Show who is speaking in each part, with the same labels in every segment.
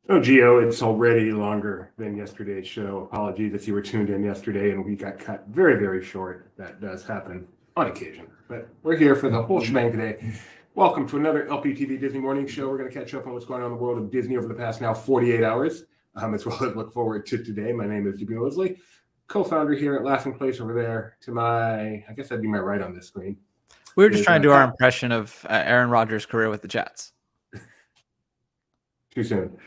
Speaker 1: Oh, Gio, it's already longer than yesterday's show. Apologies if you were tuned in yesterday and we got cut very, very short. That does happen on occasion. But we're here for the whole shebang today. Welcome to another LPTV Disney Morning Show. We're going to catch up on what's going on in the world of Disney over the past now 48 hours, as well as look forward to today. My name is Jimmy Leslie, co-founder here at Laughing Place over there to my, I guess that'd be my right on this screen.
Speaker 2: We were just trying to do our impression of Aaron Rodgers' career with the Jets.
Speaker 1: Too soon.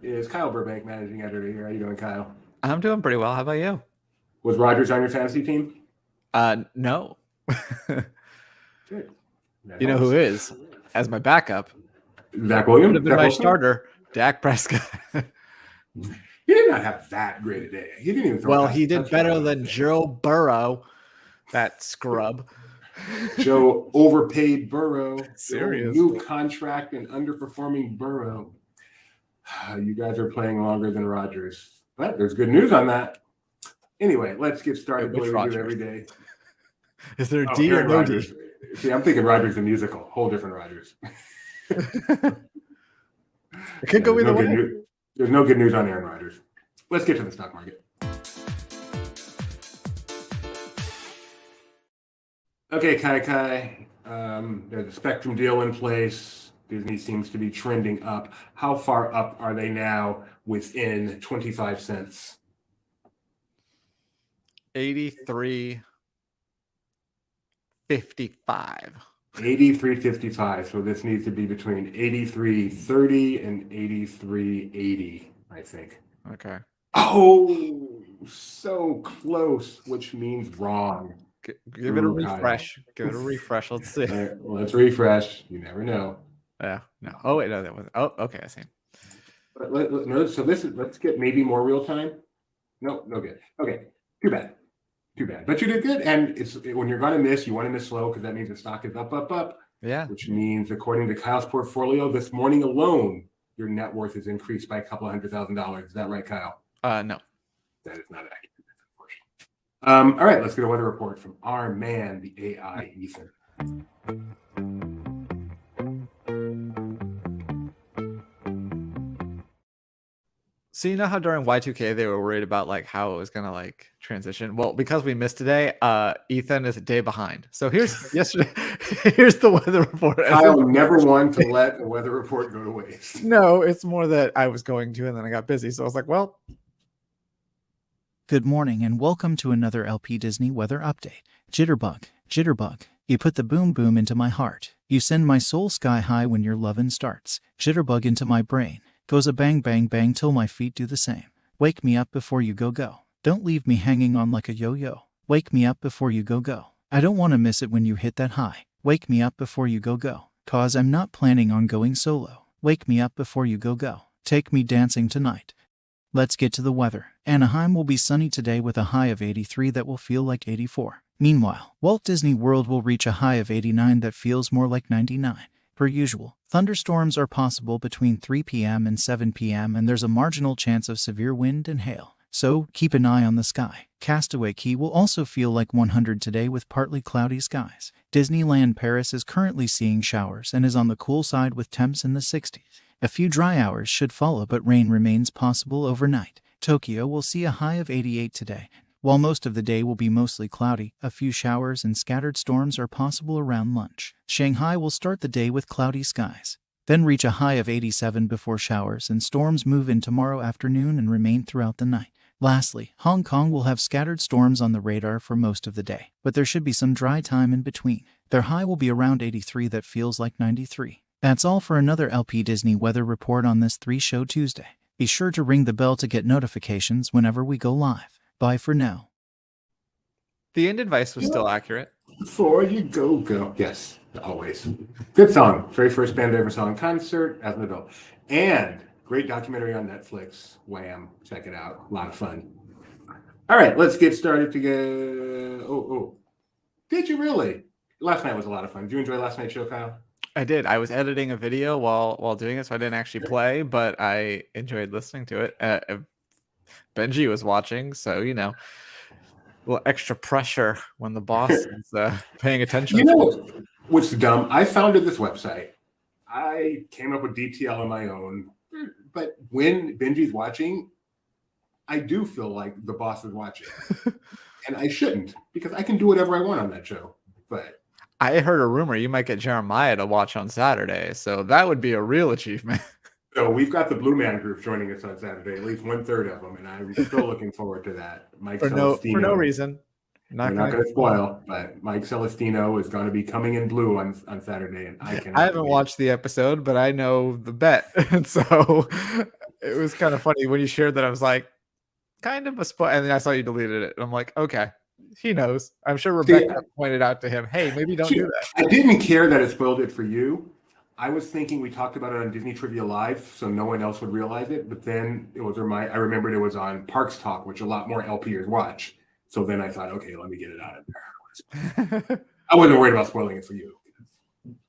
Speaker 1: Is Kyle Burbank, managing editor here. How you doing, Kyle?
Speaker 2: I'm doing pretty well. How about you?
Speaker 1: Was Rodgers on your fantasy team?
Speaker 2: No.
Speaker 1: Good.
Speaker 2: You know who is as my backup?
Speaker 1: Zach Williams.
Speaker 2: Would have been my starter, Dak Prescott.
Speaker 1: He did not have that great a day. He didn't even throw.
Speaker 2: Well, he did better than Joe Burrow, that scrub.
Speaker 1: Joe overpaid Burrow.
Speaker 2: Serious.
Speaker 1: New contract and underperforming Burrow. You guys are playing longer than Rodgers. But there's good news on that. Anyway, let's get started the way we do every day.
Speaker 2: Is there a D or no D?
Speaker 1: See, I'm thinking Rodgers the musical. Whole different Rodgers.
Speaker 2: It could go either way.
Speaker 1: There's no good news on Aaron Rodgers. Let's get to the stock market. Okay, Kai. There's a Spectrum deal in place. Disney seems to be trending up. How far up are they now within 25 cents?
Speaker 2: 83.55.
Speaker 1: 83.55. So this needs to be between 83.30 and 83.80, I think.
Speaker 2: Okay.
Speaker 1: Oh, so close, which means wrong.
Speaker 2: Give it a refresh. Give it a refresh. Let's see.
Speaker 1: Right, let's refresh. You never know.
Speaker 2: Yeah. No. Oh wait, no, that wasn't. Oh, okay. I see.
Speaker 1: So let's get maybe more real time. No good. Okay. Too bad. But you did good. And when you're going to miss, you want to miss slow because that means the stock is up.
Speaker 2: Yeah.
Speaker 1: Which means, according to Kyle's portfolio, this morning alone, your net worth is increased by a couple $100,000. Is that right, Kyle?
Speaker 2: No.
Speaker 1: That is not accurate, unfortunately. All right, let's get a weather report from our man, the AI Ethan.
Speaker 2: So you know how during Y2K they were worried about like how it was gonna like transition? Well, because we missed today, Ethan is a day behind. So here's yesterday. Here's the weather report.
Speaker 1: Kyle never wanted to let a weather report go to waste.
Speaker 2: No, it's more that I was going to, and then I got busy. So I was like, well.
Speaker 3: Good morning and welcome to another LP Disney weather update. Jitterbug. You put the boom boom into my heart. You send my soul sky high when your lovin' starts. Jitterbug into my brain. Goes a bang bang bang till my feet do the same. Wake me up before you go. Don't leave me hanging on like a yo-yo. Wake me up before you go. I don't want to miss it when you hit that high. Wake me up before you go. Cause I'm not planning on going solo. Wake me up before you go. Take me dancing tonight. Let's get to the weather. Anaheim will be sunny today with a high of 83 that will feel like 84. Meanwhile, Walt Disney World will reach a high of 89 that feels more like 99. Per usual, thunderstorms are possible between 3 p.m. and 7 p.m. and there's a marginal chance of severe wind and hail. So, keep an eye on the sky. Castaway Cay will also feel like 100 today with partly cloudy skies. Disneyland Paris is currently seeing showers and is on the cool side with temps in the 60s. A few dry hours should follow, but rain remains possible overnight. Tokyo will see a high of 88 today. While most of the day will be mostly cloudy, a few showers and scattered storms are possible around lunch. Shanghai will start the day with cloudy skies, then reach a high of 87 before showers and storms move in tomorrow afternoon and remain throughout the night. Lastly, Hong Kong will have scattered storms on the radar for most of the day, but there should be some dry time in between. Their high will be around 83 that feels like 93. That's all for another LP Disney weather report on this 3-show Tuesday. Be sure to ring the bell to get notifications whenever we go live. Bye for now.
Speaker 2: The end advice was still accurate.
Speaker 1: Before you go. Yes, always. Good song. Very first band I ever saw in concert as an adult. And great documentary on Netflix. Wham. Check it out. A lot of fun. All right, let's get started to go. Oh. Did you really? Last night was a lot of fun. Did you enjoy last night's show, Kyle?
Speaker 2: I did. I was editing a video while doing it, so I didn't actually play, but I enjoyed listening to it. Benji was watching, so a little extra pressure when the boss is paying attention.
Speaker 1: You know what's dumb? I founded this website. I came up with DTL on my own. But when Benji's watching, I do feel like the boss is watching. And I shouldn't, because I can do whatever I want on that show. But
Speaker 2: I heard a rumor you might get Jeremiah to watch on Saturday, so that would be a real achievement.
Speaker 1: so we've got the Blue Man Group joining us on Saturday, at least 1/3 of them, and I'm still looking forward to that. Mike
Speaker 2: for
Speaker 1: Celestino.
Speaker 2: no reason.
Speaker 1: We're not going to spoil, but Mike Celestino is going to be coming in blue on Saturday, and I
Speaker 2: haven't watched the episode, but I know the bet, and so it was kind of funny when you shared that. I was like, kind of a spoil, and then I saw you deleted it. And I'm like, okay, he knows. I'm sure Rebecca pointed out to him, hey, maybe don't do that.
Speaker 1: I didn't care that it spoiled it for you. I was thinking we talked about it on Disney Trivia Live, so no one else would realize it. But then I remembered it was on Parks Talk, which a lot more LPers watch. So then I thought, okay, let me get it out of there. I wasn't worried about spoiling it for you.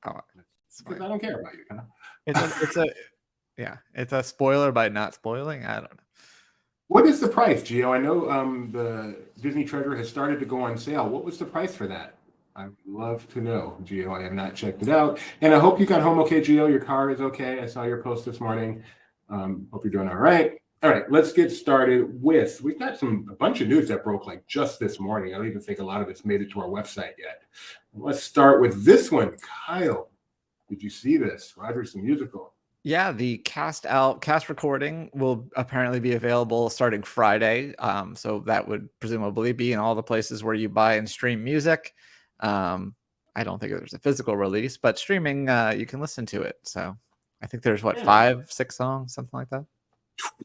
Speaker 1: Because I don't care about you. Huh?
Speaker 2: It's a spoiler by not spoiling. I don't know.
Speaker 1: What is the price, Gio? I know the Disney Treasure has started to go on sale. What was the price for that? I'd love to know, Gio. I have not checked it out. And I hope you got home okay, Gio. Your car is okay. I saw your post this morning. Hope you're doing all right. All right, let's get started with, we've got a bunch of news that broke like just this morning. I don't even think a lot of it's made it to our website yet. Let's start with this one. Kyle, did you see this? Rogers the Musical.
Speaker 2: Yeah, the cast recording will apparently be available starting Friday. So that would presumably be in all the places where you buy and stream music. I don't think there's a physical release, but streaming, you can listen to it. So I think there's 5, 6 songs, something like that.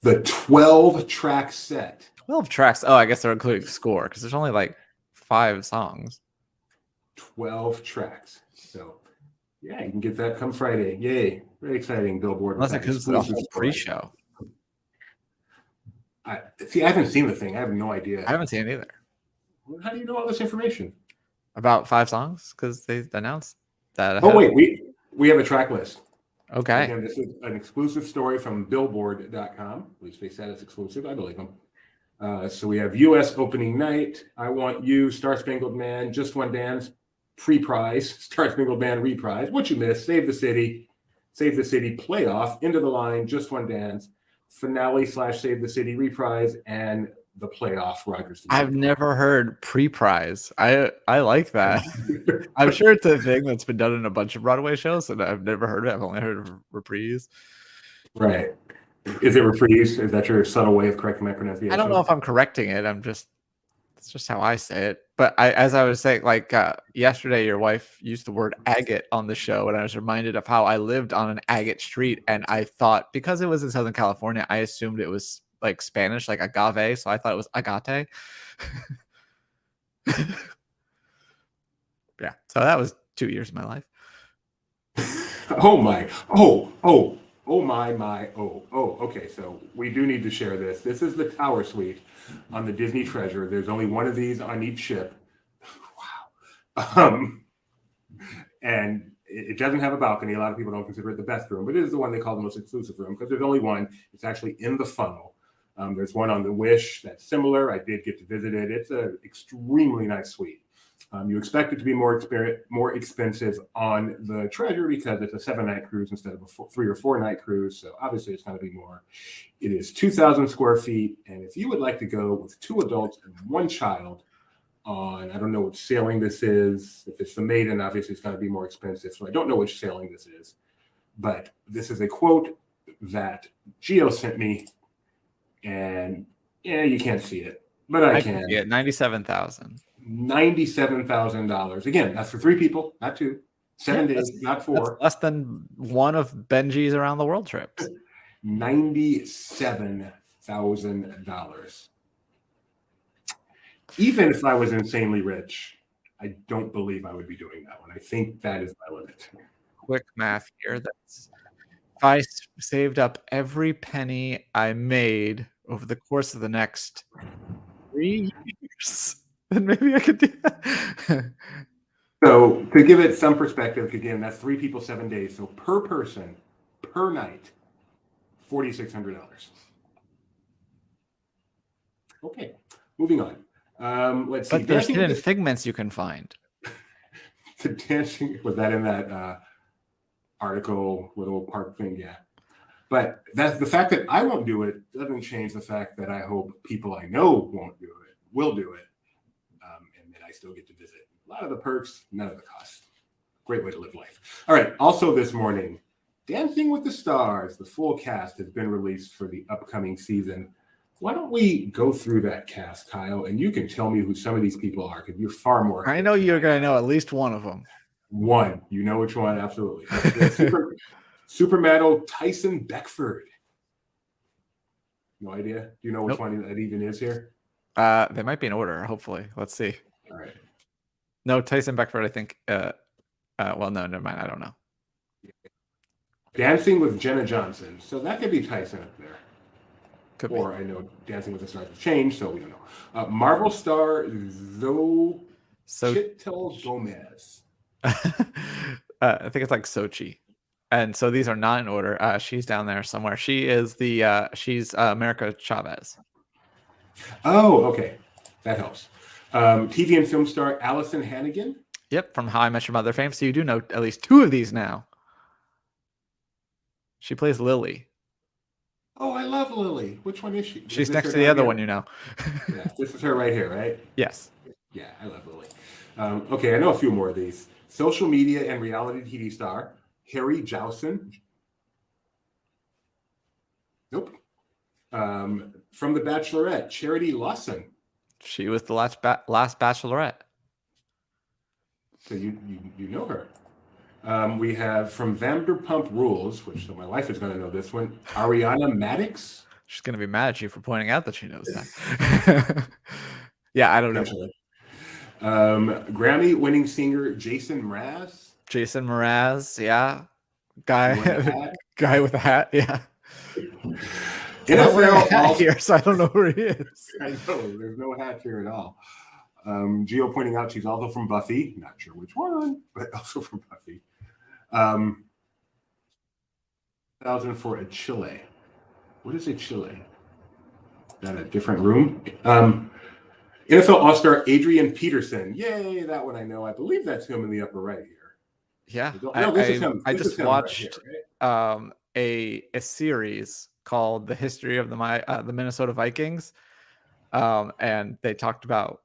Speaker 1: The 12-track set.
Speaker 2: 12 tracks. Oh, I guess they're including score because there's only like 5 songs.
Speaker 1: 12 tracks. So yeah, you can get that come Friday. Yay. Very exciting. Billboard.
Speaker 2: Unless it comes to the whole pre-show.
Speaker 1: I haven't seen the thing. I have no idea.
Speaker 2: I haven't seen it either.
Speaker 1: How do you know all this information?
Speaker 2: About 5 songs? Because they announced that.
Speaker 1: Oh, wait. We have a track list.
Speaker 2: Okay.
Speaker 1: Again, this is an exclusive story from Billboard.com. At least they said it's exclusive. I believe them. So we have U.S. opening night, I Want You, Star Spangled Man, Just One Dance, pre-prize, Star Spangled Man reprise, What You Missed, Save the City, playoff, Into the Line, Just One Dance, finale / Save the City reprise, and the playoff. Rogers.
Speaker 2: I've never heard pre-prize. I like that. I'm sure it's a thing that's been done in a bunch of Broadway shows, and I've never heard it. I've only heard of reprise.
Speaker 1: Right. Is it reprise? Is that your subtle way of correcting my pronunciation?
Speaker 2: I don't know if I'm correcting it. It's just how I say it. But as I was saying, like yesterday, your wife used the word agate on the show, and I was reminded of how I lived on an agate street, and I thought because it was in Southern California, I assumed it was like Spanish, like agave, so I thought it was agate. Yeah, so that was 2 years of my life.
Speaker 1: Oh my! Okay, so we do need to share this. This is the Tower Suite on the Disney Treasure. There's only one of these on each ship. Wow. And it doesn't have a balcony. A lot of people don't consider it the best room, but it is the one they call the most exclusive room because there's only one. It's actually in the funnel. There's one on the Wish that's similar. I did get to visit it. It's an extremely nice suite. You expect it to be more expensive on the Treasure because it's a 7-night cruise instead of a 3 or 4-night cruise. So obviously it's going to be more. It is 2,000 square feet. And if you would like to go with 2 adults and 1 child on, I don't know what sailing this is. If it's the Maiden, obviously it's going to be more expensive. So I don't know which sailing this is. But this is a quote that Gio sent me. And yeah, you can't see it, but I can.
Speaker 2: Yeah, $97,000.
Speaker 1: $97,000. Again, that's for 3 people, not 2. 7 days, not 4.
Speaker 2: That's less than one of Benji's around the world trips.
Speaker 1: $97,000. Even if I was insanely rich, I don't believe I would be doing that one. I think that is my limit.
Speaker 2: Quick math here. That's if I saved up every penny I made over the course of the next 3 years, then maybe I could do that.
Speaker 1: So to give it some perspective, again, that's 3 people, 7 days. So per person, per night, $4,600. Okay, moving on. Let's see.
Speaker 2: But there's hidden figments you can find.
Speaker 1: The dancing, was that in that article, little park thing? Yeah. But that's the fact that I won't do it doesn't change the fact that I hope people I know won't do it, will do it. And then I still get to visit. A lot of the perks, none of the costs. Great way to live life. All right. Also this morning, Dancing with the Stars, the full cast has been released for the upcoming season. Why don't we go through that cast, Kyle, and you can tell me who some of these people are, because you're far more.
Speaker 2: I know you're going to know at least one of them.
Speaker 1: One. You know which one? Absolutely. Supermodel Tyson Beckford. No idea? Do you know which one that even is here?
Speaker 2: They might be in order, hopefully. Let's see.
Speaker 1: All right.
Speaker 2: No, Tyson Beckford, I think. Well, no, never mind. I don't know.
Speaker 1: Dancing with Jenna Johnson. So that could be Tyson up there.
Speaker 2: Could
Speaker 1: or
Speaker 2: be.
Speaker 1: I know Dancing with the Stars has changed, so we don't know. Marvel star Xochitl Gomez.
Speaker 2: I think it's like Sochi. And so these are not in order. She's down there somewhere. She is she's America Chavez.
Speaker 1: Oh, okay. That helps. TV and film star Allison Hannigan.
Speaker 2: Yep, from How I Met Your Mother fame. So you do know at least two of these now. She plays Lily.
Speaker 1: Oh, I love Lily. Which one is she?
Speaker 2: She's next to the other one, you know.
Speaker 1: Yeah, this is her right here, right?
Speaker 2: Yes.
Speaker 1: Yeah, I love Lily. Okay, I know a few more of these. Social media and reality TV star Harry Jowson. Nope. From The Bachelorette, Charity Lawson.
Speaker 2: She was the last Bachelorette.
Speaker 1: So you know her. We have from Vanderpump Rules, which my wife is going to know this one, Ariana Madix.
Speaker 2: She's going to be mad at you for pointing out that she knows that. Yeah, I don't know.
Speaker 1: Grammy-winning singer Jason Mraz.
Speaker 2: Jason Mraz, yeah. Guy with a hat, yeah.
Speaker 1: NFL
Speaker 2: hat here, so I don't know who he is.
Speaker 1: I know, there's no hat here at all. Gio pointing out she's also from Buffy. Not sure which one, but also from Buffy. 2000 for a Chile. What is a Chile? Is that a different room? NFL All-Star Adrian Peterson. Yay, that one I know. I believe that's him in the upper right here.
Speaker 2: Yeah.
Speaker 1: No, this is him.
Speaker 2: I
Speaker 1: This
Speaker 2: just
Speaker 1: is him
Speaker 2: watched
Speaker 1: right here,
Speaker 2: a series called The History of the Minnesota Vikings. And they talked about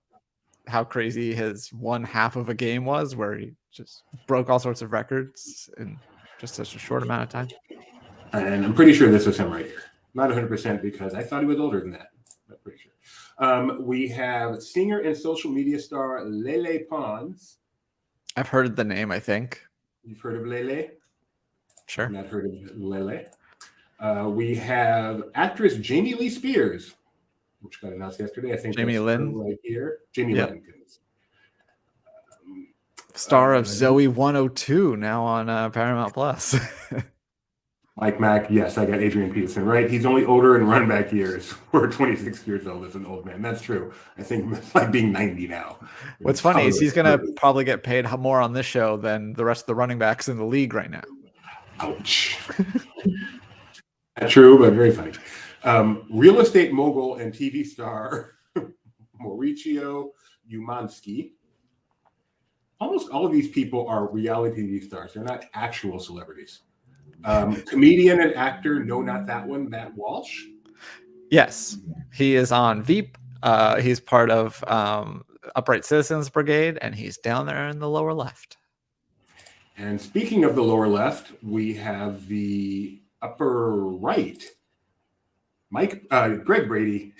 Speaker 2: how crazy his one half of a game was, where he just broke all sorts of records in just such a short amount of time.
Speaker 1: And I'm pretty sure this was him right here. Not 100% because I thought he was older than that. I'm pretty sure. We have singer and social media star Lele Pons.
Speaker 2: I've heard the name, I think.
Speaker 1: You've heard of Lele?
Speaker 2: Sure.
Speaker 1: I've not heard of Lele. We have actress Jamie Lee Spears, which got announced yesterday. I think
Speaker 2: Jamie Lynn
Speaker 1: right here. Jamie Lynn.
Speaker 2: Star of Zoe 102 now on Paramount Plus.
Speaker 1: Mike Mack, yes, I got Adrian Peterson right. He's only older in run back years. We're 26 years old as an old man. That's true. I think it's like being 90 now.
Speaker 2: What's funny is he's going to probably get paid more on this show than the rest of the running backs in the league right now.
Speaker 1: Ouch. Not true, but very funny. Real estate mogul and TV star Mauricio Umansky. Almost all of these people are reality TV stars. They're not actual celebrities. Comedian and actor, no, not that one, Matt Walsh.
Speaker 2: Yes, he is on Veep. He's part of Upright Citizens Brigade, and he's down there in the lower left.
Speaker 1: And speaking of the lower left, we have the upper right. Greg Brady,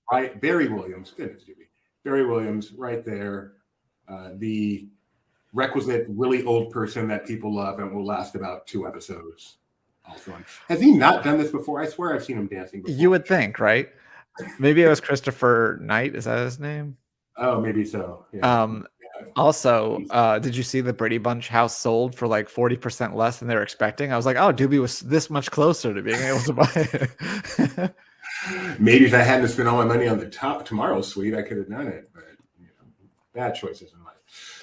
Speaker 1: right? Barry Williams, goodness to me. Barry Williams, right there. The requisite really old person that people love and will last about 2 episodes. Also, has he not done this before? I swear I've seen him dancing before.
Speaker 2: You would think, right? Maybe it was Christopher Knight. Is that his name?
Speaker 1: Oh, maybe so. Yeah.
Speaker 2: Also, did you see the Brady Bunch house sold for like 40% less than they were expecting? I was like, oh, Doobie was this much closer to being able to buy it.
Speaker 1: Maybe if I hadn't spent all my money on the Tomorrow Suite, I could have done it. But bad choices in life.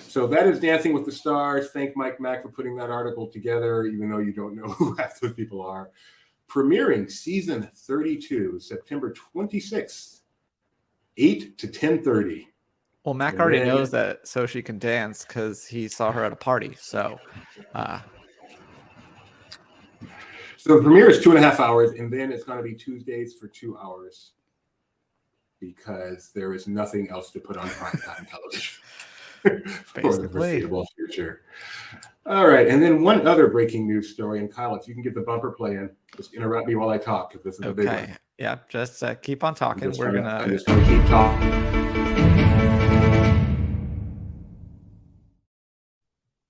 Speaker 1: So that is Dancing with the Stars. Thank Mike Mack for putting that article together, even though you don't know who half those people are. Premiering season 32, September 26th, 8 to 10:30.
Speaker 2: Well, Mac already knows that so she can dance because he saw her at a party. So
Speaker 1: So the premiere is 2.5 hours, and then it's going to be Tuesdays for 2 hours because there is nothing else to put on primetime television for the foreseeable future. All right, and then one other breaking news story, and Kyle, if you can get the bumper play in, just interrupt me while I talk because this is a big one.
Speaker 2: Yeah, just keep on talking.
Speaker 1: I'm just gonna keep talking.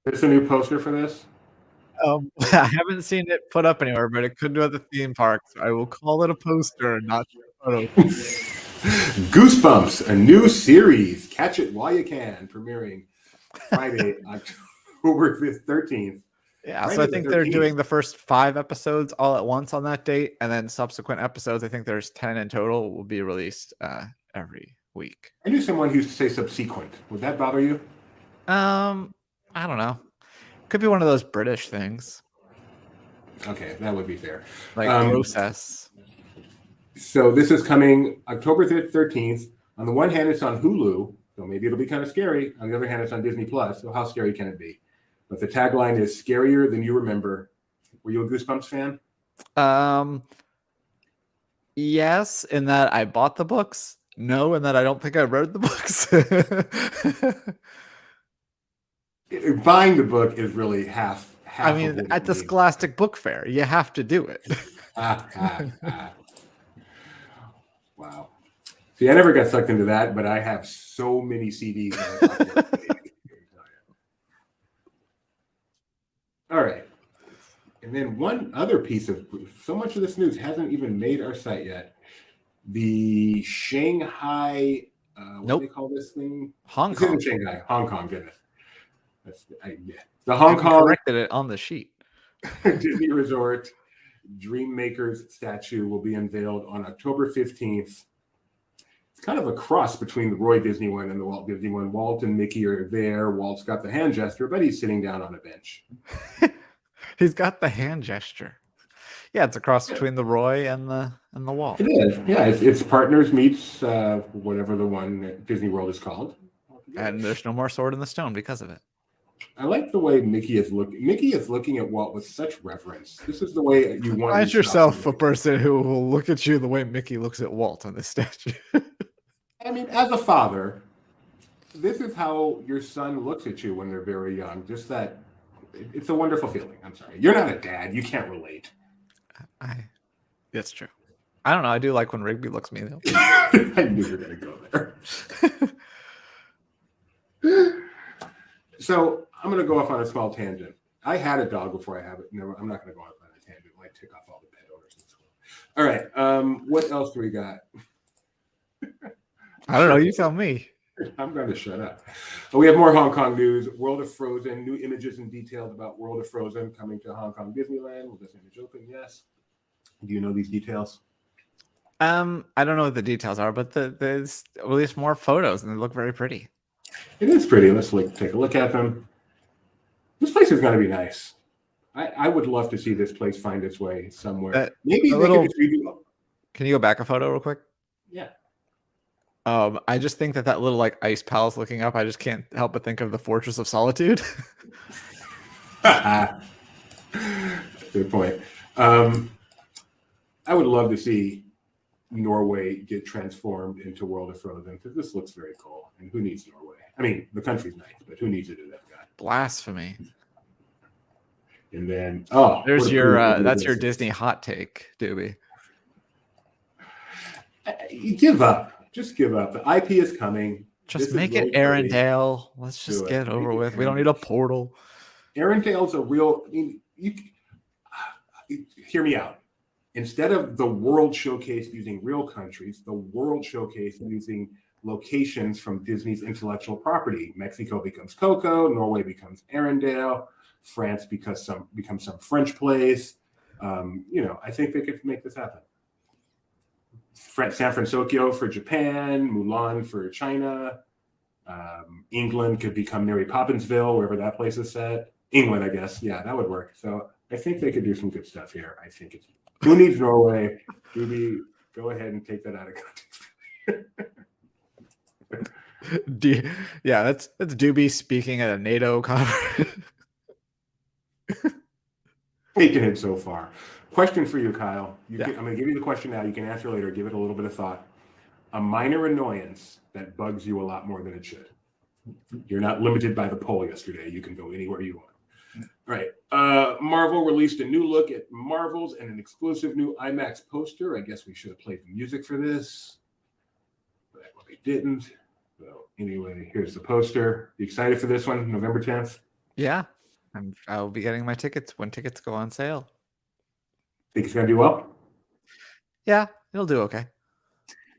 Speaker 1: Is this a new poster for this?
Speaker 2: I haven't seen it put up anywhere, but it could do at the theme park. So I will call it a poster, not a photo.
Speaker 1: Goosebumps, a new series. Catch it while you can. Premiering Friday, October 13th.
Speaker 2: Yeah, so I think they're doing the first 5 episodes all at once on that date, and then subsequent episodes, I think there's 10 in total, will be released every week.
Speaker 1: I knew someone who used to say subsequent. Would that bother you?
Speaker 2: I don't know. Could be one of those British things.
Speaker 1: Okay, that would be fair.
Speaker 2: Like process.
Speaker 1: So this is coming October 13th. On the one hand, it's on Hulu, so maybe it'll be kind of scary. On the other hand, it's on Disney Plus. So how scary can it be? But the tagline is "Scarier than you remember." Were you a Goosebumps fan?
Speaker 2: Yes, in that I bought the books. No, in that I don't think I read the books.
Speaker 1: Buying the book is really half.
Speaker 2: I mean, at the Scholastic Book Fair, you have to do it.
Speaker 1: Wow. See, I never got sucked into that, but I have so many CDs. All right. And then one other piece of so much of this news hasn't even made our site yet. The Shanghai, what do they call this thing?
Speaker 2: Hong Kong.
Speaker 1: This isn't Shanghai, Hong Kong, goodness. The Hong Kong
Speaker 2: corrected it on the sheet.
Speaker 1: Disney Resort Dream Makers statue will be unveiled on October 15th. It's kind of a cross between the Roy Disney one and the Walt Disney one. Walt and Mickey are there. Walt's got the hand gesture, but he's sitting down on a bench.
Speaker 2: He's got the hand gesture. Yeah, it's a cross between the Roy and the Walt.
Speaker 1: It is. Yeah, it's Partners meets whatever the one at Disney World is called.
Speaker 2: And there's no more Sword in the Stone because of it.
Speaker 1: I like the way Mickey is looking. Mickey is looking at Walt with such reverence. This is the way you want.
Speaker 2: Find yourself a person who will look at you the way Mickey looks at Walt on this statue.
Speaker 1: I mean, as a father, this is how your son looks at you when they're very young. Just that, it's a wonderful feeling. I'm sorry, you're not a dad. You can't relate.
Speaker 2: That's true. I don't know. I do like when Rigby looks at me though.
Speaker 1: I knew you were going to go there. So I'm going to go off on a small tangent. I had a dog before I have it. No, I'm not going to go off on a tangent. I tick off all the pet owners in this world. All right. What else do we got?
Speaker 2: I don't know. You tell me.
Speaker 1: I'm going to shut up. We have more Hong Kong news. World of Frozen. New images and details about World of Frozen coming to Hong Kong Disneyland. Will this image open? Yes. Do you know these details?
Speaker 2: I don't know what the details are, but there's released more photos and they look very pretty.
Speaker 1: It is pretty. Let's take a look at them. This place is going to be nice. I would love to see this place find its way somewhere. Maybe
Speaker 2: Can you go back a photo real quick?
Speaker 1: Yeah.
Speaker 2: I just think that little like ice palace looking up, I just can't help but think of the Fortress of Solitude.
Speaker 1: Good point. I would love to see Norway get transformed into World of Frozen because this looks very cool. And who needs Norway? I mean, the country's nice, but who needs to do that guy?
Speaker 2: Blasphemy.
Speaker 1: And then,
Speaker 2: there's your that's your Disney hot take, Doobie.
Speaker 1: Give up. Just give up. The IP is coming.
Speaker 2: Just make it Arendelle. Let's just get it over with. We don't need a portal.
Speaker 1: Arendale's a real. I mean, hear me out. Instead of the World Showcase using real countries, the World Showcase using locations from Disney's intellectual property. Mexico becomes Coco, Norway becomes Arendelle, France becomes some French place. I think they could make this happen. San Francisco for Japan, Mulan for China. England could become Mary Poppinsville, wherever that place is set. England, I guess. Yeah, that would work. So I think they could do some good stuff here. I think it's who needs Norway? Doobie, go ahead and take that out of context.
Speaker 2: Yeah, that's Doobie speaking at a NATO conference.
Speaker 1: Taking it so far. Question for you, Kyle.
Speaker 2: Yeah.
Speaker 1: I'm going to give you the question now. You can answer later. Give it a little bit of thought. A minor annoyance that bugs you a lot more than it should. You're not limited by the poll yesterday. You can go anywhere you want. All right. Marvel released a new look at Marvels and an exclusive new IMAX poster. I guess we should have played the music for this, but we didn't. So anyway, here's the poster. You excited for this one, November 10th?
Speaker 2: Yeah, I'll be getting my tickets when tickets go on sale.
Speaker 1: Think it's going to do well?
Speaker 2: Yeah, it'll do okay.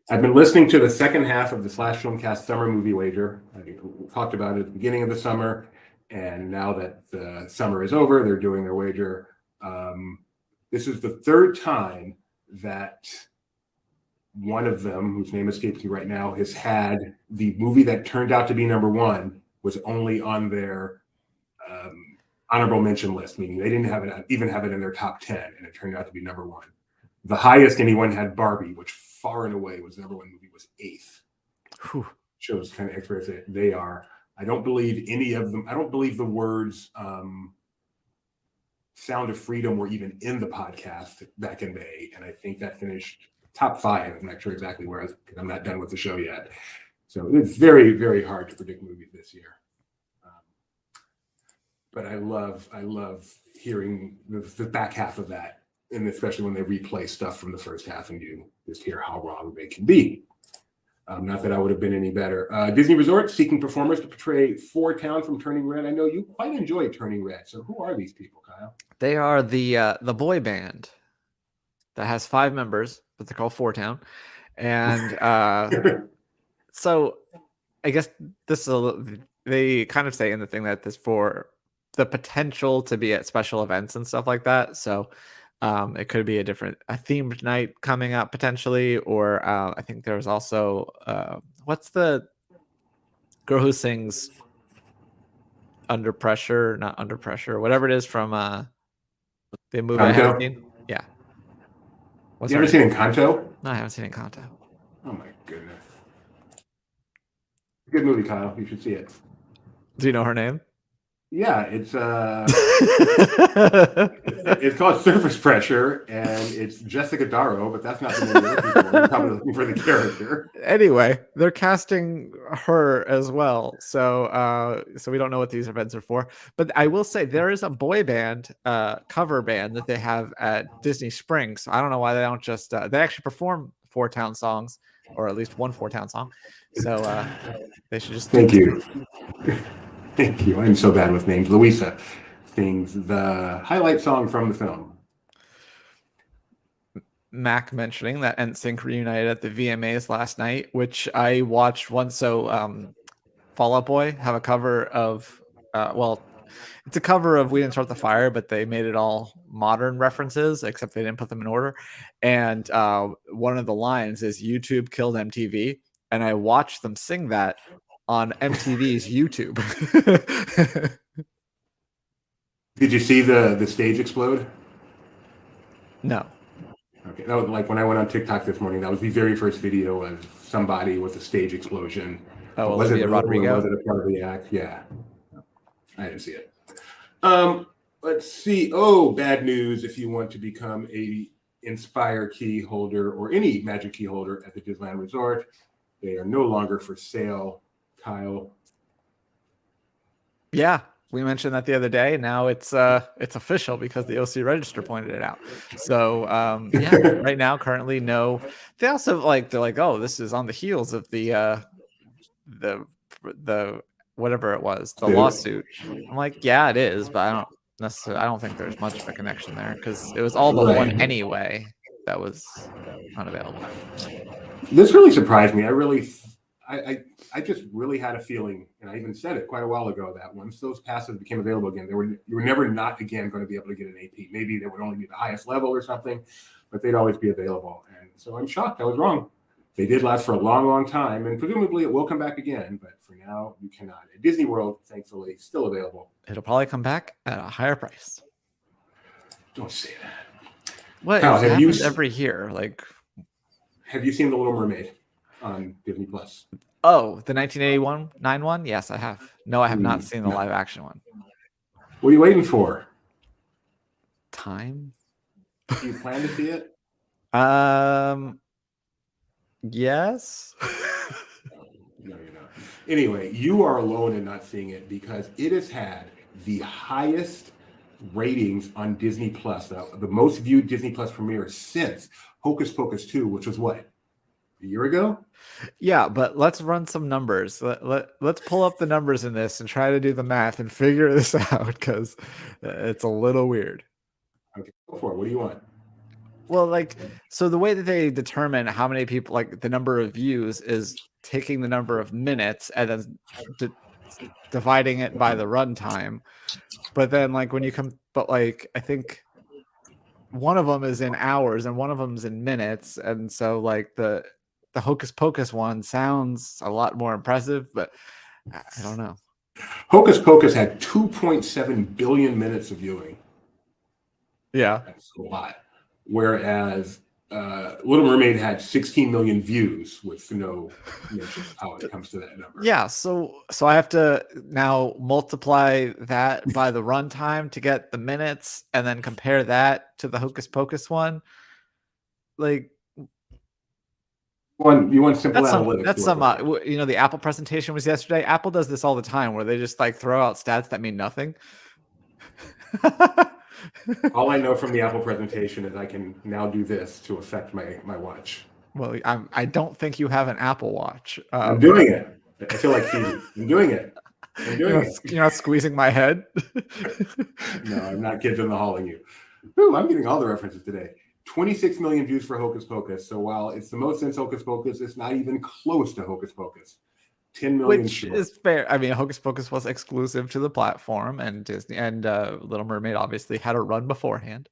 Speaker 1: I've been listening to the second half of the Slash Filmcast summer movie wager. I talked about it at the beginning of the summer, and now that the summer is over, they're doing their wager. This is the third time that one of them, whose name escapes me right now, has had the movie that turned out to be number one was only on their honorable mention list, meaning they didn't even have it in their top 10, and it turned out to be number one. The highest anyone had Barbie, which far and away was the number one movie, was 8th.
Speaker 2: Whew.
Speaker 1: Shows kind of experts they are. I don't believe any of them. I don't believe the words Sound of Freedom were even in the podcast back in May. And I think that finished top 5. I'm not sure exactly where, because I'm not done with the show yet. So it's very, very hard to predict movies this year. But I love hearing the back half of that. And especially when they replay stuff from the first half and you just hear how wrong they can be. Not that I would have been any better. Disney Resort seeking performers to portray 4 Town from Turning Red. I know you quite enjoy Turning Red. So who are these people, Kyle?
Speaker 2: They are the boy band that has 5 members, but they're called 4 Town. And so I guess this is they kind of say in the thing that this for the potential to be at special events and stuff like that. So it could be a themed night coming up potentially, or I think there was also what's the girl who sings Under Pressure, not Under Pressure, whatever it is from the movie I haven't seen. Yeah.
Speaker 1: You ever seen Encanto?
Speaker 2: No, I haven't seen Encanto.
Speaker 1: Oh my goodness. Good movie, Kyle. You should see it.
Speaker 2: Do you know her name?
Speaker 1: Yeah, it's it's called Surface Pressure, and it's Jessica Darrow, but that's not the name you're looking for. You're probably looking for the character.
Speaker 2: Anyway, they're casting her as well, so we don't know what these events are for. But I will say there is a boy band cover band that they have at Disney Springs. So I don't know why they don't just they actually perform 4 Town songs, or at least one 4 Town song. So they should just.
Speaker 1: Thank you. Thank you. I'm so bad with names. Louisa sings the highlight song from the film.
Speaker 2: Mac mentioning that NSYNC reunited at the VMAs last night, which I watched once. So Fall Out Boy have a cover of, it's a cover of We Didn't Start the Fire, but they made it all modern references, except they didn't put them in order. And one of the lines is YouTube killed MTV. And I watched them sing that on MTV's YouTube.
Speaker 1: Did you see the stage explode?
Speaker 2: No.
Speaker 1: Okay, that was like when I went on TikTok this morning. That was the very first video of somebody with a stage explosion.
Speaker 2: Oh,
Speaker 1: was
Speaker 2: Olivia
Speaker 1: it
Speaker 2: Rodrigo?
Speaker 1: Was it a part of the act? Yeah, I didn't see it. Let's see. Oh, bad news! If you want to become a Inspire key holder or any Magic key holder at the Disneyland Resort, they are no longer for sale. Kyle.
Speaker 2: Yeah, we mentioned that the other day. Now it's official because the OC Register pointed it out. So yeah, right now, currently, no. They also they're like, oh, this is on the heels of the whatever it was, the lawsuit. I'm like, yeah, it is, but I don't think there's much of a connection there because it was all but one anyway that was unavailable.
Speaker 1: This really surprised me. I just really had a feeling, and I even said it quite a while ago, that once those passes became available again, you were never not again going to be able to get an AP. Maybe they would only be the highest level or something, but they'd always be available. And so I'm shocked. I was wrong. They did last for a long, long time, and presumably it will come back again. But for now, you cannot. At Disney World, thankfully, still available.
Speaker 2: It'll probably come back at a higher price.
Speaker 1: Don't say that.
Speaker 2: What? Now, it happens every year.
Speaker 1: Have you seen The Little Mermaid on Disney Plus?
Speaker 2: Oh, the 1981 one? Yes, I have. No, I have not seen the live action one.
Speaker 1: What are you waiting for?
Speaker 2: time.
Speaker 1: Do you plan to see it?
Speaker 2: Yes.
Speaker 1: No, you're not. Anyway, you are alone in not seeing it because it has had the highest ratings on Disney Plus, the most viewed Disney Plus premiere since Hocus Pocus 2, which was what, a year ago?
Speaker 2: Yeah, but let's run some numbers. Let's pull up the numbers in this and try to do the math and figure this out because it's a little weird.
Speaker 1: Okay, go for it. What do you want?
Speaker 2: Well, like, so the way that they determine how many people, like the number of views, is taking the number of minutes and then dividing it by the runtime. But then, like, when you come, but like, I think one of them is in hours and one of them is in minutes, and so like the Hocus Pocus one sounds a lot more impressive, but I don't know.
Speaker 1: Hocus Pocus had 2.7 billion minutes of viewing.
Speaker 2: Yeah,
Speaker 1: that's a lot. Whereas Little Mermaid had 16 million views with no mention of how it comes to that number.
Speaker 2: Yeah, so I have to now multiply that by the runtime to get the minutes, and then compare that to the Hocus Pocus one. Like,
Speaker 1: you want simple analytics.
Speaker 2: That's some. You know, the Apple presentation was yesterday. Apple does this all the time, where they just like throw out stats that mean nothing.
Speaker 1: All I know from the Apple presentation is I can now do this to affect my watch.
Speaker 2: Well, I don't think you have an Apple Watch.
Speaker 1: I'm doing it. I feel like Phoebe. I'm doing it.
Speaker 2: You're not squeezing my head.
Speaker 1: No, I'm not kids in the hauling you. Ooh, I'm getting all the references today. 26 million views for Hocus Pocus. So while it's the most since Hocus Pocus, it's not even close to Hocus Pocus. 10 million.
Speaker 2: Which is fair. I mean, Hocus Pocus was exclusive to the platform, and Disney and Little Mermaid obviously had a run beforehand.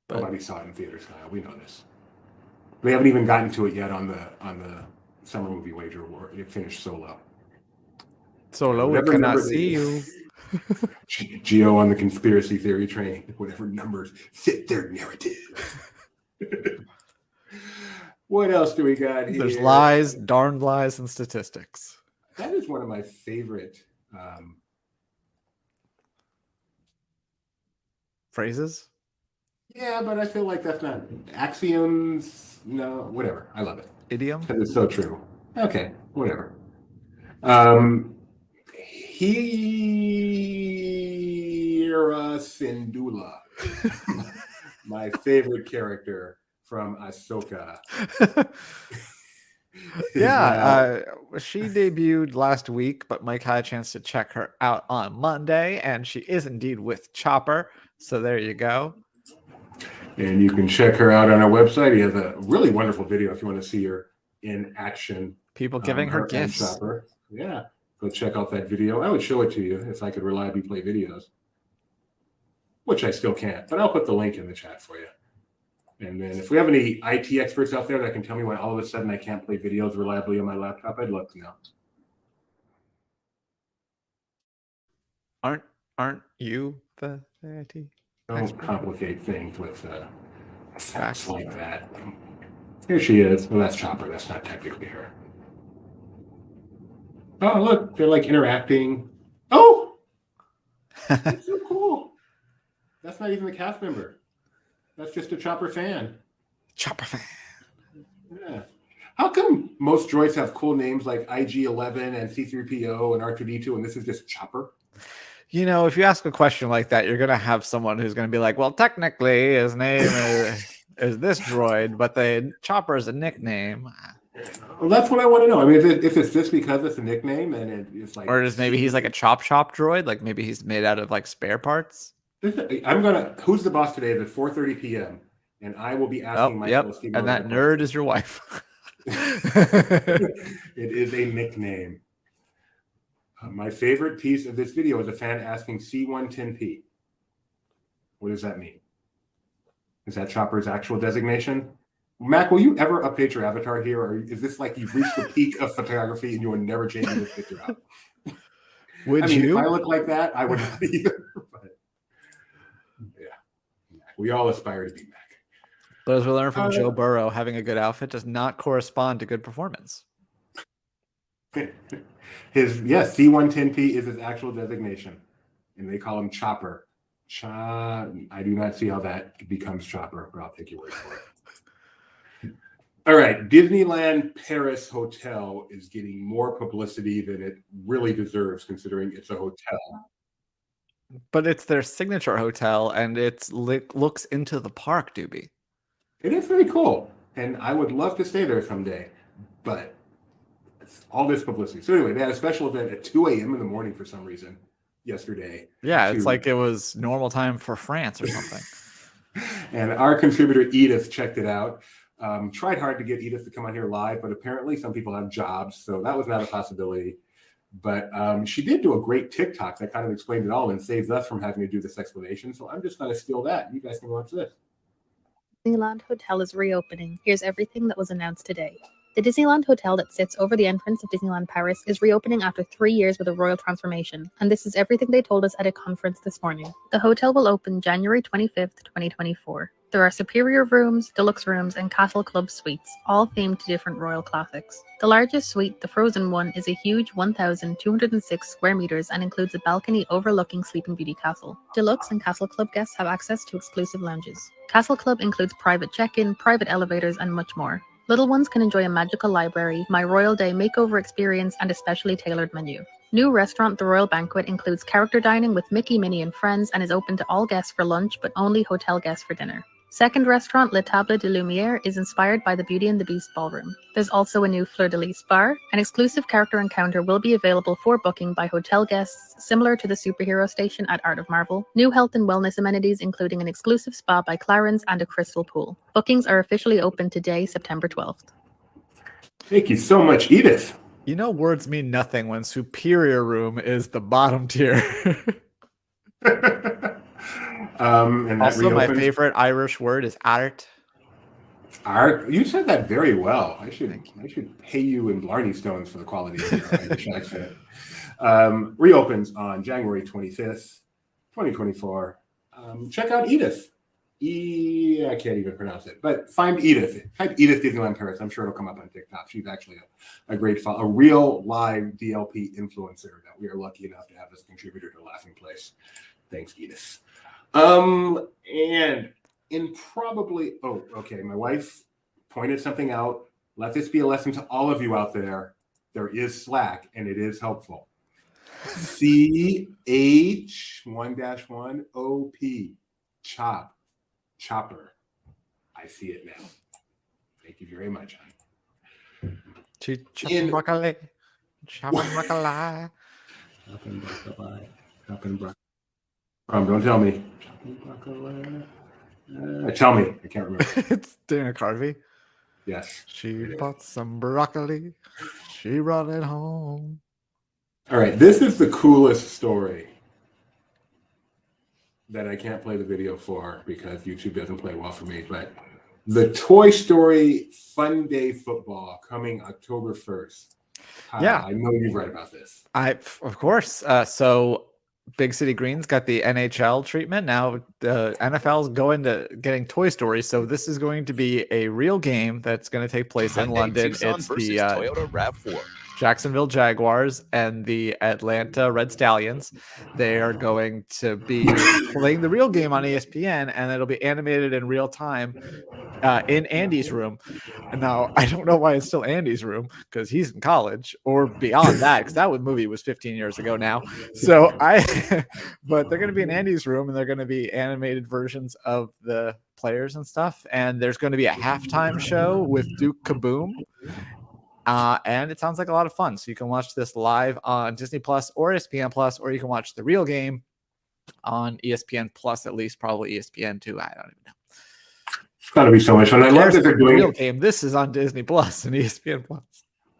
Speaker 2: But
Speaker 1: nobody saw it in theaters, Kyle. We know this. We haven't even gotten to it yet on the summer movie wager war. It finished so low.
Speaker 2: So low, we cannot see you.
Speaker 1: Geo on the conspiracy theory train. Whatever numbers fit their narrative. What else do we got here?
Speaker 2: There's lies, darned lies, and statistics.
Speaker 1: That is one of my favorite
Speaker 2: phrases.
Speaker 1: Yeah, but I feel like that's not axioms. No, whatever. I love it.
Speaker 2: Idiom.
Speaker 1: It's so true. Okay, whatever. Hera Syndulla, my favorite character from Ahsoka.
Speaker 2: Yeah, she debuted last week, but Mike had a chance to check her out on Monday, and she is indeed with Chopper. So there you go.
Speaker 1: And you can check her out on our website. He has a really wonderful video if you want to see her in action.
Speaker 2: People giving her gifts.
Speaker 1: Chopper. Yeah, go check out that video. I would show it to you if I could reliably play videos, which I still can't, but I'll put the link in the chat for you. And then if we have any IT experts out there that can tell me why all of a sudden I can't play videos reliably on my laptop, I'd love to know.
Speaker 2: Aren't you the IT?
Speaker 1: Don't complicate things with facts like that. Here she is. Well, that's Chopper. That's not technically her. Oh, look. They're like interacting. Oh! That's so cool. That's not even the cast member. That's just a Chopper fan.
Speaker 2: Chopper fan.
Speaker 1: Yeah. How come most droids have cool names like IG-11 and C-3PO and R2-D2 and this is just Chopper?
Speaker 2: You know, if you ask a question like that, you're going to have someone who's going to be like, well, technically his name is this droid, but the Chopper is a nickname.
Speaker 1: Well, that's what I want to know. I mean, if it's just because it's a nickname and it's like...
Speaker 2: Or is maybe he's like a chop shop droid? Like maybe he's made out of like spare parts?
Speaker 1: Who's the boss today at 4:30 p.m. and I will be asking Michael.
Speaker 2: Yep. And that nerd is your wife.
Speaker 1: It is a nickname. My favorite piece of this video is a fan asking C110P. What does that mean? Is that Chopper's actual designation? Mac, will you ever update your avatar here, or is this like you've reached the peak of photography and you are never changing this picture out?
Speaker 2: Would you?
Speaker 1: If I look like that, I would not either. But yeah, we all aspire to be Mac.
Speaker 2: But as we learned from Joe Burrow, having a good outfit does not correspond to good performance.
Speaker 1: C110P is his actual designation, and they call him Chopper I do not see how that becomes Chopper, but I'll take your word for it. All right, Disneyland Paris Hotel is getting more publicity than it really deserves, considering it's a hotel.
Speaker 2: But it's their signature hotel, and it looks into the park, Doobie.
Speaker 1: It is very cool, and I would love to stay there someday, but it's all this publicity. So anyway, they had a special event at 2 a.m. in the morning for some reason yesterday.
Speaker 2: Yeah, it's like it was normal time for France or something.
Speaker 1: And our contributor Edith checked it out. Tried hard to get Edith to come on here live, but apparently some people have jobs, so that was not a possibility. But she did do a great TikTok that kind of explained it all and saves us from having to do this explanation. So I'm just going to steal that. You guys can watch this.
Speaker 4: Disneyland Hotel is reopening. Here's everything that was announced today. The Disneyland Hotel that sits over the entrance of Disneyland Paris is reopening after 3 years with a royal transformation, and this is everything they told us at a conference this morning. The hotel will open January 25th, 2024. There are superior rooms, deluxe rooms, and castle club suites, all themed to different royal classics. The largest suite, the Frozen one, is a huge 1,206 square meters and includes a balcony overlooking Sleeping Beauty Castle. Deluxe and Castle Club guests have access to exclusive lounges. Castle Club includes private check-in, private elevators, and much more. Little ones can enjoy a magical library, My Royal Day makeover experience, and a specially tailored menu. New restaurant The Royal Banquet includes character dining with Mickey, Minnie, and friends and is open to all guests for lunch, but only hotel guests for dinner. Second restaurant Le Table de Lumière is inspired by the Beauty and the Beast ballroom. There's also a new Fleur de Lis bar. An exclusive character encounter will be available for booking by hotel guests, similar to the superhero station at Art of Marvel. New health and wellness amenities, including an exclusive spa by Clarence and a crystal pool. Bookings are officially open today, September 12th.
Speaker 1: Thank you so much, Edith.
Speaker 2: You know, words mean nothing when superior room is the bottom tier.
Speaker 1: And
Speaker 2: also, my favorite Irish word is art.
Speaker 1: Art. You said that very well. I should pay you in Blarney Stones for the quality of your Irish accent. Reopens on January 25th, 2024. Check out Edith. I can't even pronounce it, but find Edith. Type Edith Disneyland Paris. I'm sure it'll come up on TikTok. She's actually a great follow, a real live DLP influencer that we are lucky enough to have as a contributor to Laughing Place. Thanks, Edith. And in probably, my wife pointed something out. Let this be a lesson to all of you out there. There is Slack, and it is helpful. CH1-1OP, chopper. I see it now. Thank you very much, hon.
Speaker 2: Chopping broccoli. Chopping broccoli.
Speaker 1: Chopping broccoli. Don't tell me. Tell me. I can't remember.
Speaker 2: It's Dana Carvey.
Speaker 1: Yes.
Speaker 2: She bought some broccoli. She brought it home.
Speaker 1: All right. This is the coolest story that I can't play the video for because YouTube doesn't play well for me. But the Toy Story Fun Day Football coming October 1st.
Speaker 2: Yeah.
Speaker 1: I know you've read about this.
Speaker 2: Of course. So Big City Greens got the NHL treatment. Now the NFL's going to getting Toy Story. So this is going to be a real game that's going to take place in London. It's the
Speaker 5: Toyota RAV4.
Speaker 2: Jacksonville Jaguars and the Atlanta Red Stallions. They are going to be playing the real game on ESPN, and it'll be animated in real time in Andy's room. And now I don't know why it's still Andy's room because he's in college or beyond that, because that movie was 15 years ago now. So but they're going to be in Andy's room, and they're going to be animated versions of the players and stuff. And there's going to be a halftime show with Duke Kaboom. And it sounds like a lot of fun. So you can watch this live on Disney Plus or ESPN Plus, or you can watch the real game on ESPN Plus, at least probably ESPN too. I don't even know.
Speaker 1: It's got to be so much fun. I love that they're doing
Speaker 2: real game. This is on Disney Plus and ESPN Plus.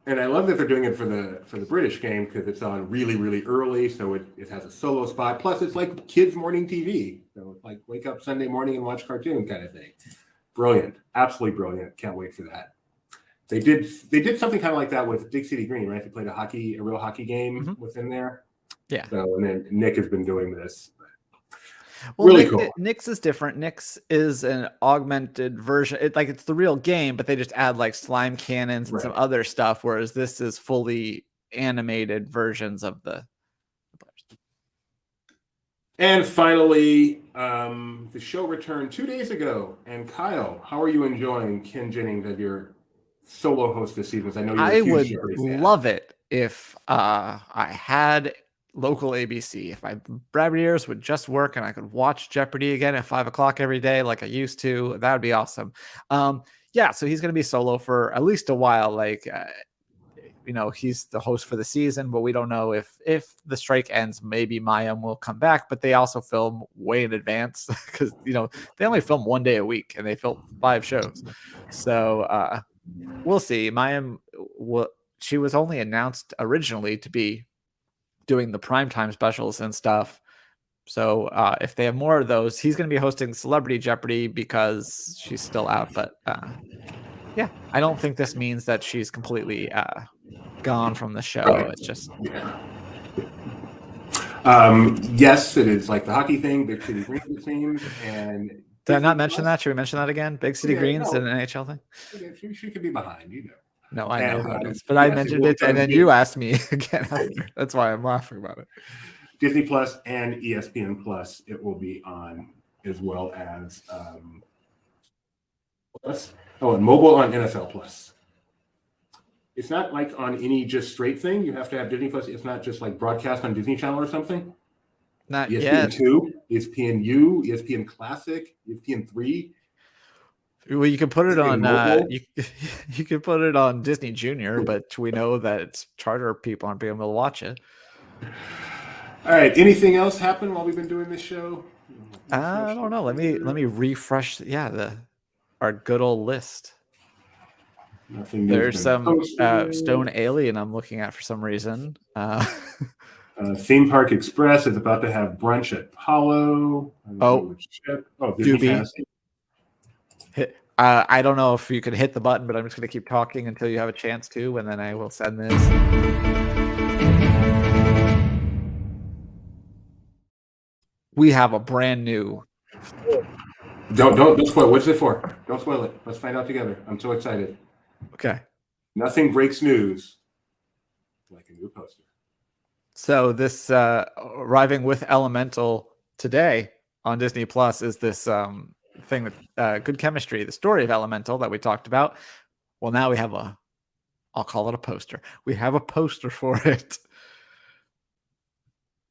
Speaker 1: And I love that they're doing it for the British game because it's on really, really early. So it has a solo spot. Plus, it's like kids' morning TV. So it's like wake up Sunday morning and watch cartoon kind of thing. Brilliant. Absolutely brilliant. Can't wait for that. They did something kind of like that with Big City Green, right? They played a real hockey game within there. Yeah. So and then Nick has been doing this.
Speaker 2: Well, really cool. Nick's is different. Nick's is an augmented version. It's the real game, but they just add like slime cannons and some other stuff. Whereas this is fully animated versions of the players.
Speaker 1: And finally, the show returned 2 days ago. And Kyle, how are you enjoying Ken Jennings as your solo host this season? I know you're
Speaker 2: I
Speaker 1: a huge
Speaker 2: would
Speaker 1: Jeopardy fan.
Speaker 2: love it if I had local ABC. If my rabbit ears would just work and I could watch Jeopardy again at 5 o'clock every day like I used to, that would be awesome. Yeah, so he's going to be solo for at least a while. Like, he's the host for the season, but we don't know if the strike ends, maybe Mayim will come back. But they also film way in advance because they only film 1 day a week and they film 5 shows. So we'll see. Mayim, she was only announced originally to be doing the primetime specials and stuff. So if they have more of those, he's going to be hosting Celebrity Jeopardy because she's still out. But yeah, I don't think this means that she's completely gone from the show.
Speaker 1: Right.
Speaker 2: It's just
Speaker 1: yes, it is like the hockey thing, Big City Greens it seems, and
Speaker 2: did I not mention that? Should we mention that again? Big City Greens
Speaker 1: no.
Speaker 2: and an NHL thing?
Speaker 1: She could be behind,
Speaker 2: No, I know how it is, but
Speaker 1: yes,
Speaker 2: I mentioned it, and then you asked me again after. That's why I'm laughing about it.
Speaker 1: Disney Plus and ESPN Plus, it will be on, as well as and mobile on NFL Plus. It's not like on any just straight thing. You have to have Disney Plus. It's not just like broadcast on Disney Channel or something.
Speaker 2: Not
Speaker 1: ESPN
Speaker 2: yet.
Speaker 1: 2, ESPN U, ESPN Classic, ESPN 3.
Speaker 2: Well, you can put it on
Speaker 1: mobile.
Speaker 2: you can put it on Disney Junior, but we know that it's charter people aren't being able to watch it.
Speaker 1: All right. Anything else happen while we've been doing this show?
Speaker 2: I don't know. Let me refresh. Yeah, our good old list.
Speaker 1: Nothing.
Speaker 2: There's some Stone Alien I'm looking at for some reason.
Speaker 1: Theme Park Express is about to have brunch at Apollo. Disney Fantasy.
Speaker 2: I don't know if you can hit the button, but I'm just going to keep talking until you have a chance to, and then I will send this. We have a brand new.
Speaker 1: Don't spoil. What's it for? Don't spoil it. Let's find out together. I'm so excited.
Speaker 2: Okay.
Speaker 1: Nothing breaks news like a new poster.
Speaker 2: So this arriving with Elemental today on Disney Plus is this thing with good chemistry, the story of Elemental that we talked about. Well, now we have I'll call it a poster. We have a poster for it.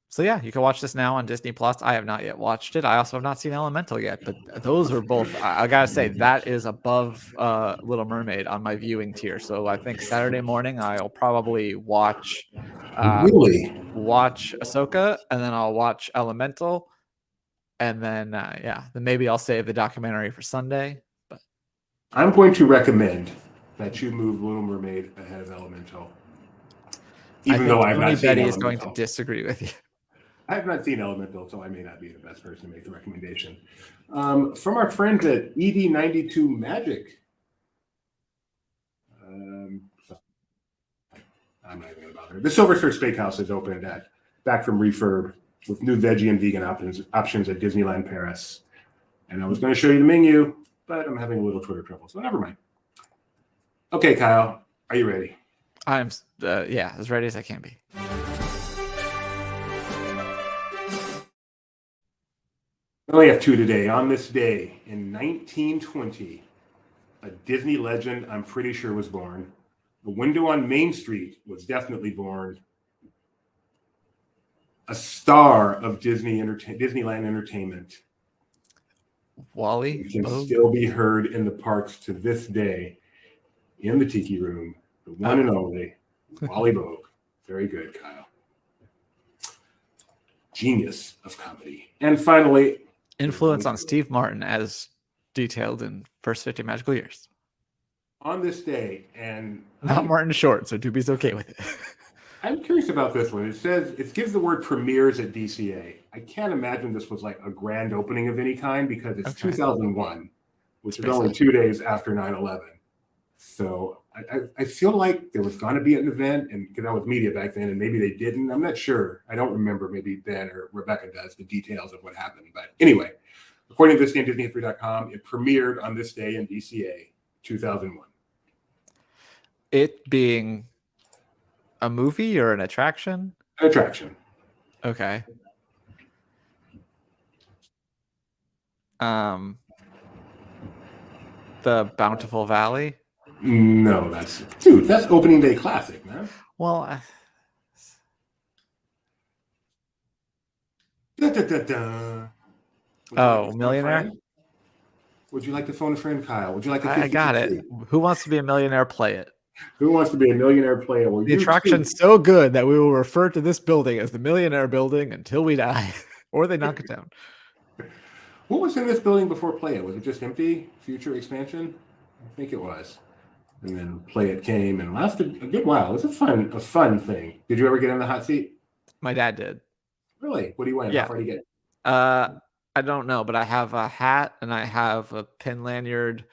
Speaker 2: So yeah, you can watch this now on Disney Plus. I have not yet watched it. I also have not seen Elemental yet, but those are both. I gotta say that is above Little Mermaid on my viewing tier. So I think Saturday morning I'll probably watch Ahsoka, and then I'll watch Elemental, and then then maybe I'll save the documentary for Sunday. But
Speaker 1: I'm going to recommend that you move Little Mermaid ahead of Elemental, even though I've not seen
Speaker 2: Betty
Speaker 1: Elemental.
Speaker 2: is going to disagree with you.
Speaker 1: I have not seen Elemental, so I may not be the best person to make the recommendation. From our friends at ED92 Magic. I'm not even going to bother. The Silver Surfer Steakhouse is opened back from refurb with new veggie and vegan options at Disneyland Paris. And I was going to show you the menu, but I'm having a little Twitter trouble, so never mind. Okay, Kyle, are you ready?
Speaker 2: I'm as ready as I can be.
Speaker 1: We only have 2 today. On this day in 1920, a Disney legend, I'm pretty sure, was born. The window on Main Street was definitely born. A star of Disneyland Entertainment.
Speaker 2: Wally
Speaker 1: can still be heard in the parks to this day in the Tiki Room. The one and only Wally Bogue. Very good, Kyle. Genius of comedy. And finally,
Speaker 2: influence on Steve Martin as detailed in First 50 Magical Years.
Speaker 1: On this day, and
Speaker 2: not Martin Short, so Doobie's okay with it.
Speaker 1: I'm curious about this one. It gives the word premieres at DCA. I can't imagine this was like a grand opening of any kind because it's 2001, which is only 2 days after 9/11. So I feel like there was going to be an event, and because I was media back then, and maybe they didn't. I'm not sure. I don't remember. Maybe Ben or Rebecca does the details of what happened. But anyway, according to this game, Disney3.com, it premiered on this day in DCA 2001.
Speaker 2: It being a movie or an attraction?
Speaker 1: An attraction.
Speaker 2: Okay. The Bountiful Valley.
Speaker 1: No, that's opening day classic, man.
Speaker 2: Well,
Speaker 1: Da, da, da, da.
Speaker 2: Millionaire.
Speaker 1: Would you like to phone a friend, Kyle? Would you like to?
Speaker 2: I got it. Who wants to be a millionaire? Play it.
Speaker 1: Who wants to be a millionaire player? Well,
Speaker 2: The attraction's so good that we will refer to this building as the Millionaire Building until we die, or they knock it down.
Speaker 1: What was in this building before Play It? Was it just empty? Future expansion? I think it was. And then Play It came and lasted a good while. It was a fun thing. Did you ever get in the hot seat?
Speaker 2: My dad did.
Speaker 1: Really? What do you win?
Speaker 2: Yeah.
Speaker 1: How far do you get?
Speaker 2: I don't know, but I have a hat and I have a pin lanyard,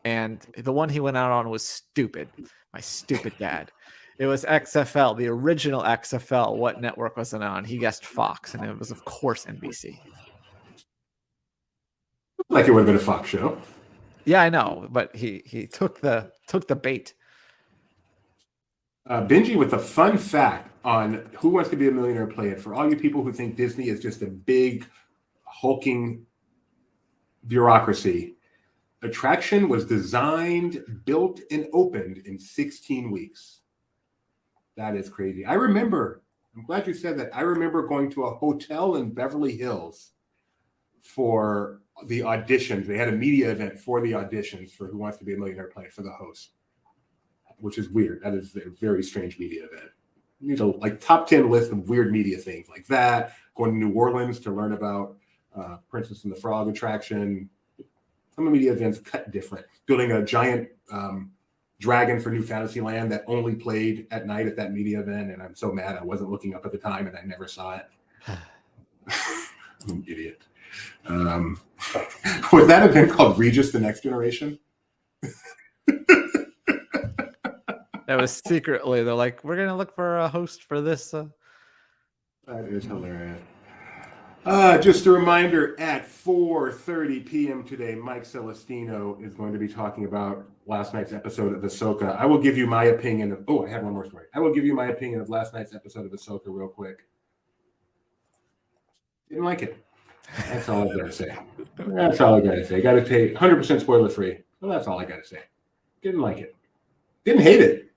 Speaker 2: and the one he went out on was stupid. My stupid dad. It was XFL, the original XFL. What network was it on? He guessed Fox, and it was, of course, NBC.
Speaker 1: Like it would have been a Fox show.
Speaker 2: Yeah, I know, but he took the bait.
Speaker 1: Benji with a fun fact on Who Wants to Be a Millionaire Play It. For all you people who think Disney is just a big, hulking bureaucracy, attraction was designed, built, and opened in 16 weeks. That is crazy. I'm glad you said that. I remember going to a hotel in Beverly Hills for the auditions. They had a media event for the auditions for Who Wants to Be a Millionaire Play It for the host, which is weird. That is a very strange media event. You need a top 10 list of weird media things like that. Going to New Orleans to learn about Princess and the Frog attraction. Some of the media events cut different. Building a giant dragon for New Fantasyland that only played at night at that media event, and I'm so mad I wasn't looking up at the time and I never saw it. I'm an idiot. Was that event called Regis the Next Generation?
Speaker 2: That was secretly, they're like, we're gonna look for a host for this.
Speaker 1: That is hilarious. Just a reminder, at 4:30 p.m. today, Mike Celestino is going to be talking about last night's episode of Ahsoka. I will give you my opinion of. Oh, I have one more story. I will give you my opinion of last night's episode of Ahsoka real quick. Didn't like it. That's all I gotta say. That's all I gotta say. Gotta take 100% spoiler free. Well, that's all I gotta say. Didn't like it. Didn't hate it.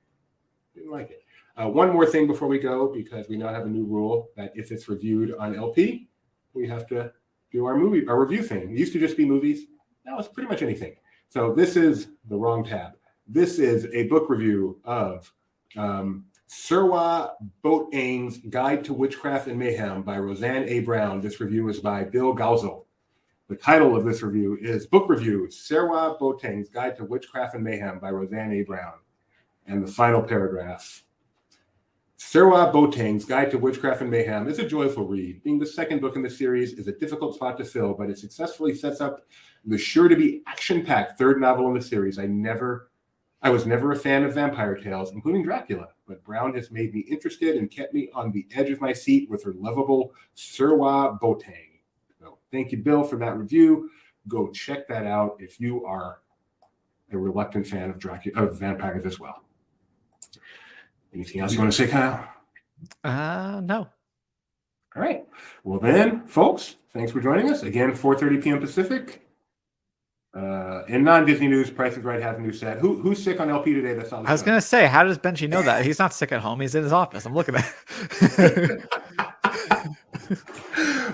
Speaker 1: Didn't like it. One more thing before we go, because we now have a new rule that if it's reviewed on LP, we have to do our review thing. It used to just be movies. Now it's pretty much anything. So this is the wrong tab. This is a book review of Serwa Boateng's Guide to Witchcraft and Mayhem by Roseanne A. Brown. This review is by Bill Gauzel. The title of this review is Book Review, Serwa Boateng's Guide to Witchcraft and Mayhem by Roseanne A. Brown. And the final paragraph. Serwa Boateng's Guide to Witchcraft and Mayhem is a joyful read. Being the second book in the series is a difficult spot to fill, but it successfully sets up the sure-to-be action-packed third novel in the series. I was never a fan of vampire tales, including Dracula, but Brown has made me interested and kept me on the edge of my seat with her lovable Serwa Boateng. So thank you, Bill, for that review. Go check that out if you are a reluctant fan of vampires as well. Anything else you want to say, Kyle?
Speaker 2: No.
Speaker 1: All right. Well then, folks, thanks for joining us. Again, 4:30 p.m. Pacific. In non-Disney news, Price is Right has a new set. Who's sick on LP today? That's on the
Speaker 2: I was
Speaker 1: show?
Speaker 2: gonna say, how does Benji know that? He's not sick at home. He's in his office. I'm looking at it.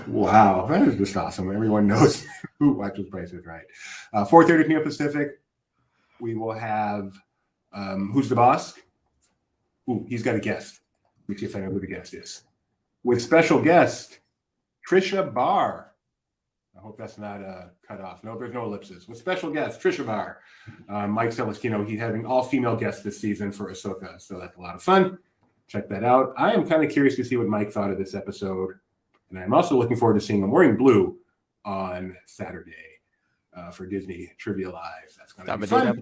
Speaker 1: Wow, that is just awesome. Everyone knows who watches Price is Right. 4:30 p.m. Pacific. We will have Who's the Boss? Ooh, he's got a guest. Let me see if I know who the guest is. With special guest, Trisha Barr. I hope that's not cut off. No, there's no ellipses. With special guest, Trisha Barr. Mike Celestino, he's having all female guests this season for Ahsoka, so that's a lot of fun. Check that out. I am kind of curious to see what Mike thought of this episode, and I'm also looking forward to seeing him wearing blue on Saturday for Disney Trivia Live. That's going to be fun.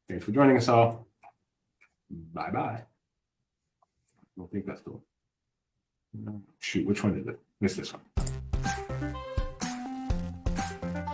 Speaker 1: Thanks for joining us all. Bye-bye. I don't think that's the one. Shoot, which one is it? Missed this one.